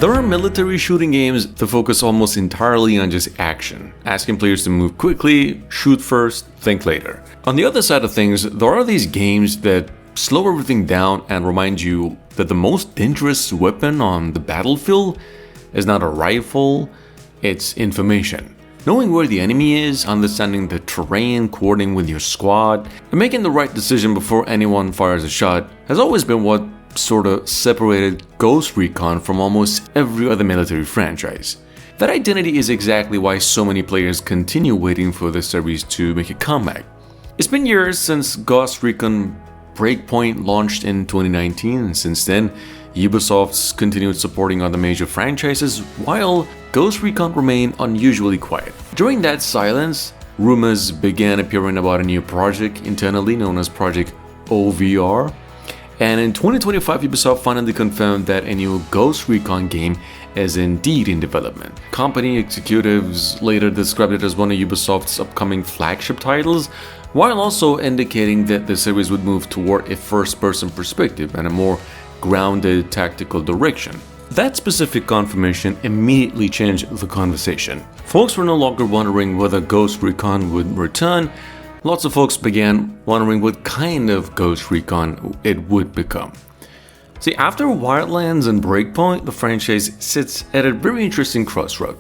There are military shooting games that focus almost entirely on just action, asking players to move quickly, shoot first, think later. On the other side of things, there are these games that slow everything down and remind you that the most dangerous weapon on the battlefield is not a rifle, it's information. Knowing where the enemy is, understanding the terrain, coordinating with your squad, and making the right decision before anyone fires a shot has always been what sort of separated Ghost Recon from almost every other military franchise. That identity is exactly why so many players continue waiting for the series to make a comeback. It's been years since Ghost Recon Breakpoint launched in 2019, and since then, Ubisoft's continued supporting other major franchises while Ghost Recon remained unusually quiet. During that silence, rumors began appearing about a new project internally known as Project OVR. And in 2025, Ubisoft finally confirmed that a new Ghost Recon game is indeed in development. Company executives later described it as one of Ubisoft's upcoming flagship titles, while also indicating that the series would move toward a first-person perspective and a more grounded tactical direction. That specific confirmation immediately changed the conversation. Folks were no longer wondering whether Ghost Recon would return. Lots of folks began wondering what kind of Ghost Recon it would become. See, after Wildlands and Breakpoint, the franchise sits at a very interesting crossroad.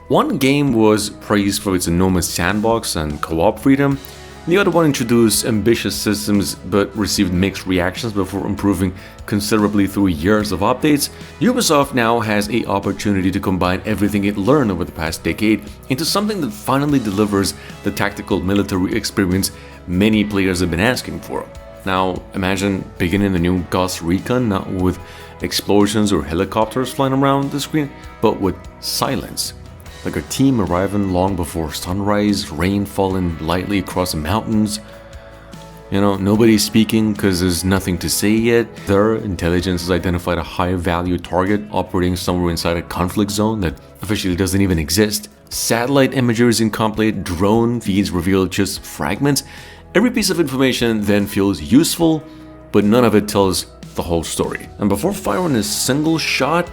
One game was praised for its enormous sandbox and co-op freedom. The other one introduced ambitious systems but received mixed reactions before improving considerably through years of updates. Ubisoft now has an opportunity to combine everything it learned over the past decade into something that finally delivers the tactical military experience many players have been asking for. Now, imagine beginning the new Ghost Recon not with explosions or helicopters flying around the screen, but with silence. Like a team arriving long before sunrise, rain falling lightly across the mountains. Nobody's speaking because there's nothing to say yet. Their intelligence has identified a high-value target operating somewhere inside a conflict zone that officially doesn't even exist. Satellite imagery is incomplete, drone feeds reveal just fragments. Every piece of information then feels useful, but none of it tells the whole story. And before firing a single shot,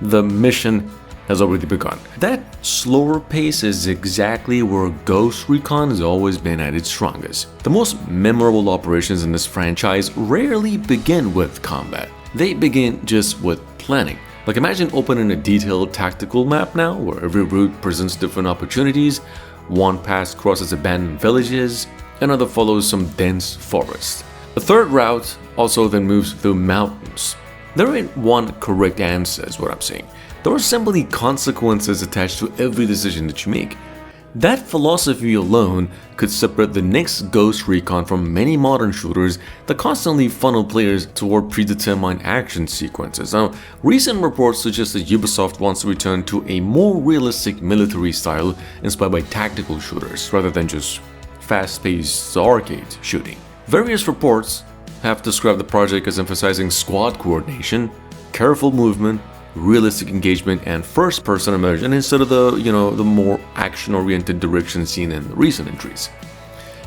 the mission has already begun. That slower pace is exactly where Ghost Recon has always been at its strongest. The most memorable operations in this franchise rarely begin with combat. They begin just with planning. Like imagine opening a detailed tactical map now, where every route presents different opportunities. One path crosses abandoned villages, another follows some dense forest. The third route also then moves through mountains. There ain't one correct answer is what I'm saying. There are simply consequences attached to every decision that you make. That philosophy alone could separate the next Ghost Recon from many modern shooters that constantly funnel players toward predetermined action sequences. Now, recent reports suggest that Ubisoft wants to return to a more realistic military style inspired by tactical shooters rather than just fast-paced arcade shooting. Various reports have described the project as emphasizing squad coordination, careful movement, realistic engagement, and first-person immersion instead of the more action-oriented direction seen in the recent entries.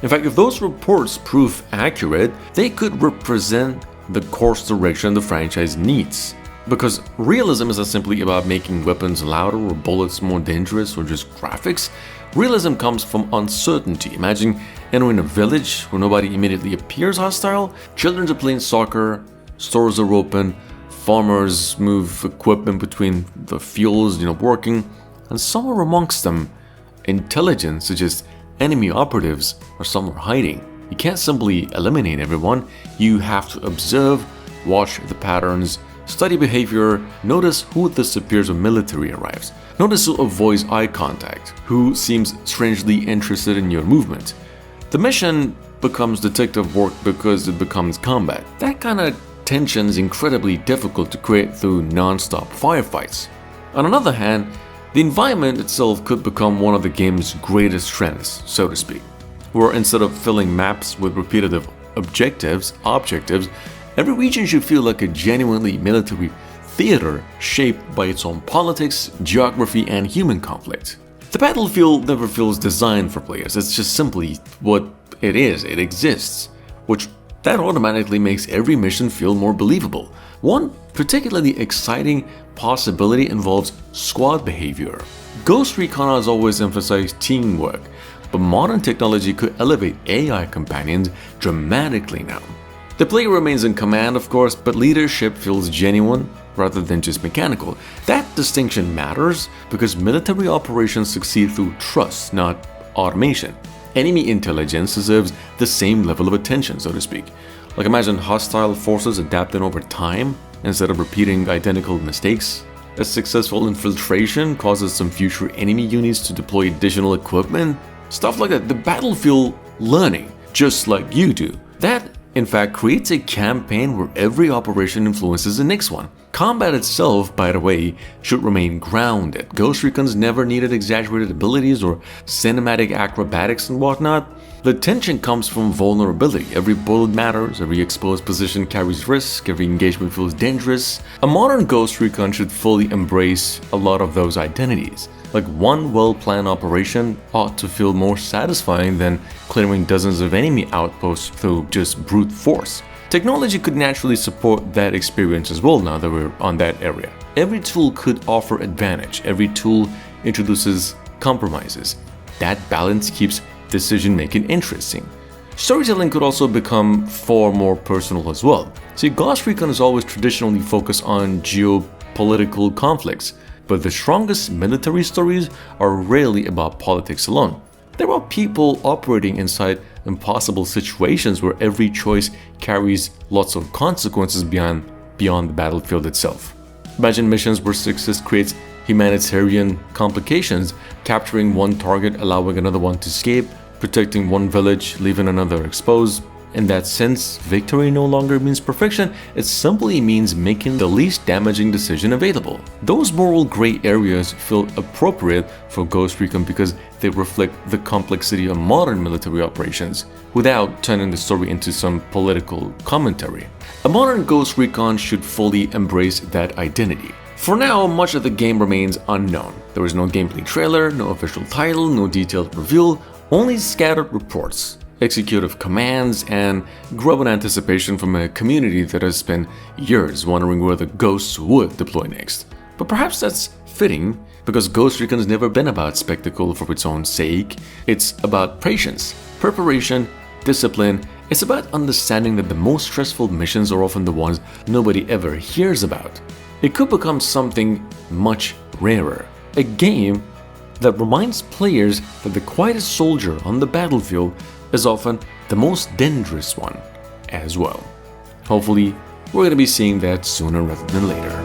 In fact, if those reports prove accurate, they could represent the course direction the franchise needs. Because realism isn't simply about making weapons louder or bullets more dangerous or just graphics. Realism comes from uncertainty. Imagine entering a village where nobody immediately appears hostile. Children are playing soccer, stores are open, farmers move equipment between the fields, working, and somewhere amongst them, intelligence such as enemy operatives are somewhere hiding. You can't simply eliminate everyone. You have to observe, watch the patterns, study behavior, notice who disappears when military arrives, notice who avoids eye contact, who seems strangely interested in your movement. The mission becomes detective work because it becomes combat. That kind of tension is incredibly difficult to create through non-stop firefights. On the other hand, the environment itself could become one of the game's greatest strengths, so to speak, where instead of filling maps with repetitive objectives, every region should feel like a genuinely military theater shaped by its own politics, geography, and human conflict. The battlefield never feels designed for players, it's just simply what it is, it exists, which that automatically makes every mission feel more believable. One particularly exciting possibility involves squad behavior. Ghost Recon has always emphasized teamwork, but modern technology could elevate AI companions dramatically now. The player remains in command, of course, but leadership feels genuine rather than just mechanical. That distinction matters because military operations succeed through trust, not automation. Enemy intelligence deserves the same level of attention, so to speak. Like, imagine hostile forces adapting over time instead of repeating identical mistakes. A successful infiltration causes some future enemy units to deploy additional equipment. Stuff like that. The battlefield learning, just like you do. That, in fact, creates a campaign where every operation influences the next one. Combat itself, by the way, should remain grounded. Ghost Recon's never needed exaggerated abilities or cinematic acrobatics and whatnot. The tension comes from vulnerability. Every bullet matters, every exposed position carries risk, every engagement feels dangerous. A modern Ghost Recon should fully embrace a lot of those identities. Like, one well-planned operation ought to feel more satisfying than clearing dozens of enemy outposts through just brute force. Technology could naturally support that experience as well now that we're on that area. Every tool could offer advantage, every tool introduces compromises. That balance keeps decision-making interesting. Storytelling could also become far more personal as well. See, Ghost Recon is always traditionally focused on geopolitical conflicts, but the strongest military stories are rarely about politics alone. They're about people operating inside impossible situations where every choice carries lots of consequences beyond the battlefield itself. Imagine missions where success creates humanitarian complications, capturing one target, allowing another one to escape, protecting one village, leaving another exposed. In that sense, victory no longer means perfection, it simply means making the least damaging decision available. Those moral gray areas feel appropriate for Ghost Recon because they reflect the complexity of modern military operations, without turning the story into some political commentary. A modern Ghost Recon should fully embrace that identity. For now, much of the game remains unknown. There is no gameplay trailer, no official title, no detailed reveal, only scattered reports, executive commands, and growing anticipation from a community that has spent years wondering where the ghosts would deploy next. But perhaps that's fitting, because Ghost Recon has never been about spectacle for its own sake. It's about patience, preparation, discipline. It's about understanding that the most stressful missions are often the ones nobody ever hears about. It could become something much rarer, a game that reminds players that the quietest soldier on the battlefield is often the most dangerous one as well. Hopefully, we're going to be seeing that sooner rather than later.